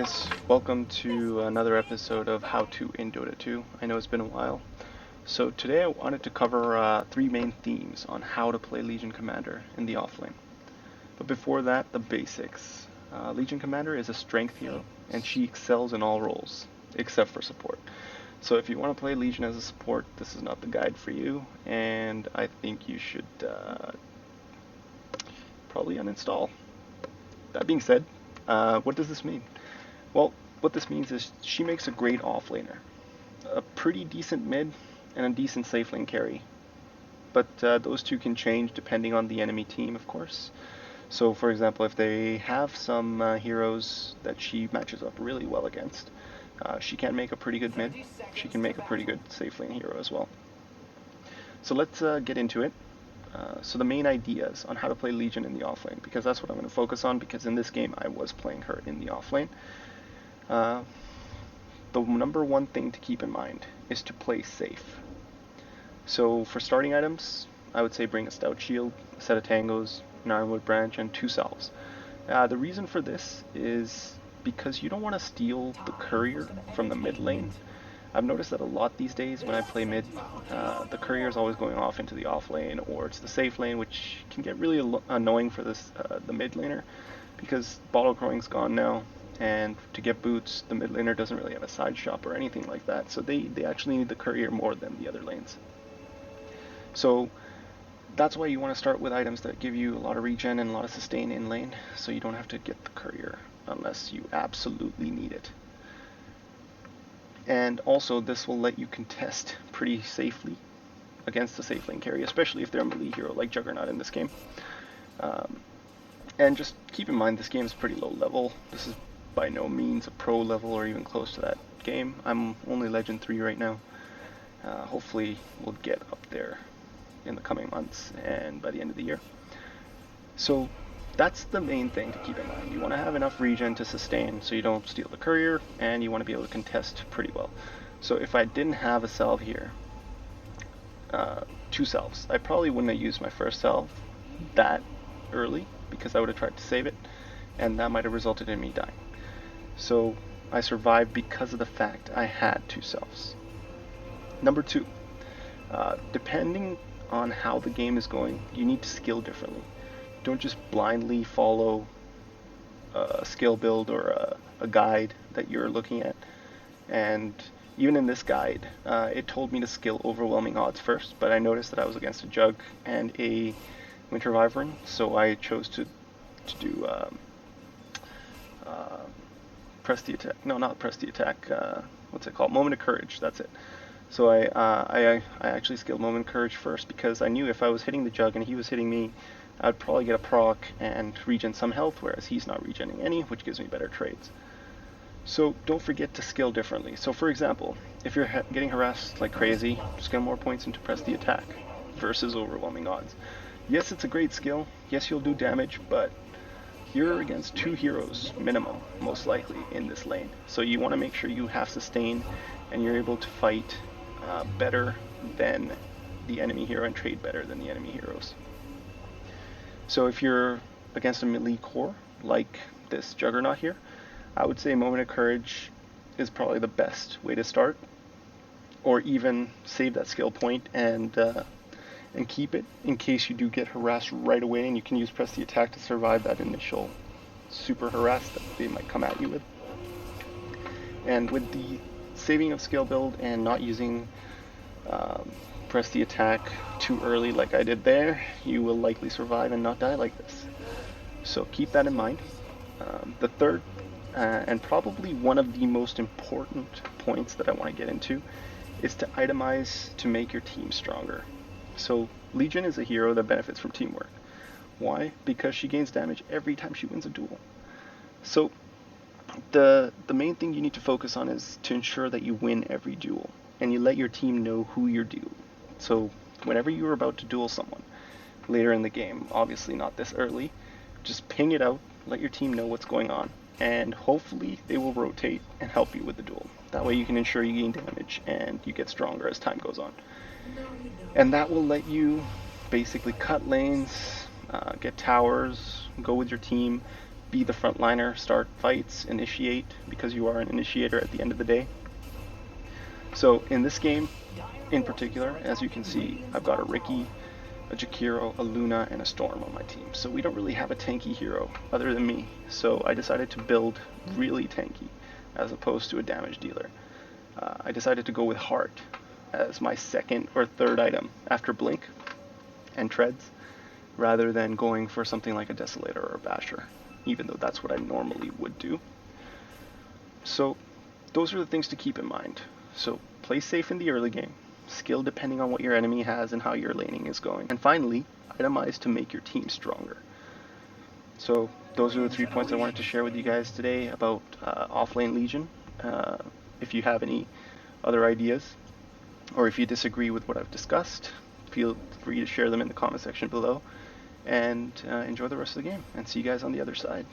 guys, welcome to another episode of How To in Dota 2. I know it's been a while. So today I wanted to cover three main themes on how to play Legion Commander in the offlane. But before that, the basics. Legion Commander is a strength hero, and she excels in all roles, except for support. So if you want to play Legion as a support, this is not the guide for you, and I think you should probably uninstall. That being said, what does this mean? Well, what this means is she makes a great offlaner, a pretty decent mid, and a decent safe lane carry. But those two can change depending on the enemy team, of course. So, for example, if they have some heroes that she matches up really well against, she can make a pretty good mid. She can make a pretty good safe lane hero as well. So let's get into it. So the main ideas on how to play Legion in the offlane, because that's what I'm going to focus on, because in this game I was playing her in the offlane. The number one thing to keep in mind is to play safe. So for starting items, I would say bring a stout shield, a set of tangos, an ironwood branch, and 2 salves. The reason for this is because you don't want to steal the courier from the mid lane. I've noticed that a lot these days when I play mid, the courier is always going off into the off lane or it's the safe lane, which can get really annoying for the mid laner, because bottle crowing's gone now, and to get boots, the mid laner doesn't really have a side shop or anything like that, so they actually need the courier more than the other lanes. So that's why you want to start with items that give you a lot of regen and a lot of sustain in lane, so you don't have to get the courier unless you absolutely need it. And also this will let you contest pretty safely against the safe lane carry, especially if they're a melee hero like Juggernaut in this game. And just keep in mind, this game is pretty low level. This is by no means a pro level or even close to that game. I'm only Legend 3 right now. Hopefully we'll get up there in the coming months and by the end of the year. So that's the main thing to keep in mind. You want to have enough regen to sustain so you don't steal the courier, and you want to be able to contest pretty well. So if I didn't have a salve here, 2 salves, I probably wouldn't have used my first salve that early, because I would have tried to save it, and that might have resulted in me dying. So I survived because of the fact I had 2 salves. Number 2, depending on how the game is going, you need to skill differently. Don't just blindly follow a skill build or a guide that you're looking at. And even in this guide, it told me to skill overwhelming odds first, but I noticed that I was against a Jug and a Winter Wyvern, so I chose to do press the attack. No, not press the attack. What's it called? Moment of Courage. That's it. So I actually skilled Moment of Courage first, because I knew if I was hitting the Jug and he was hitting me, I'd probably get a proc and regen some health, whereas he's not regenning any, which gives me better trades. So don't forget to skill differently. So for example, if you're getting harassed like crazy, just get more points into press the attack versus overwhelming odds. Yes, it's a great skill. Yes, you'll do damage, but you're against 2 heroes minimum, most likely, in this lane. So you want to make sure you have sustain and you're able to fight better than the enemy hero and trade better than the enemy heroes. So if you're against a melee core, like this Juggernaut here, I would say Moment of Courage is probably the best way to start, or even save that skill point and keep it in case you do get harassed right away, and you can use press the attack to survive that initial super harass that they might come at you with. And with the saving of skill build and not using press the attack too early like I did there, you will likely survive and not die like this. So keep that in mind. The third, and probably one of the most important points that I want to get into, is to itemize to make your team stronger. So Legion is a hero that benefits from teamwork. Why? Because she gains damage every time she wins a duel. So the main thing you need to focus on is to ensure that you win every duel, and you let your team know who you're dueling. So whenever you're about to duel someone later in the game, obviously not this early, just ping it out, let your team know what's going on, and hopefully they will rotate and help you with the duel. That way you can ensure you gain damage and you get stronger as time goes on. And that will let you basically cut lanes, get towers, go with your team, be the frontliner, start fights, initiate, because you are an initiator at the end of the day. So in this game in particular, as you can see, I've got a Riki, a Jakiro, a Luna, and a Storm on my team. So we don't really have a tanky hero other than me. So I decided to build really tanky as opposed to a damage dealer. I decided to go with Heart as my second or third item after Blink and Treads, rather than going for something like a Desolator or a Basher, even though that's what I normally would do. So those are the things to keep in mind. So play safe in the early game, skill depending on what your enemy has and how your laning is going. And finally, itemize to make your team stronger. So those are the 3 points I wanted to share with you guys today about Offlane Legion. If you have any other ideas, or if you disagree with what I've discussed, feel free to share them in the comment section below. And enjoy the rest of the game, and see you guys on the other side.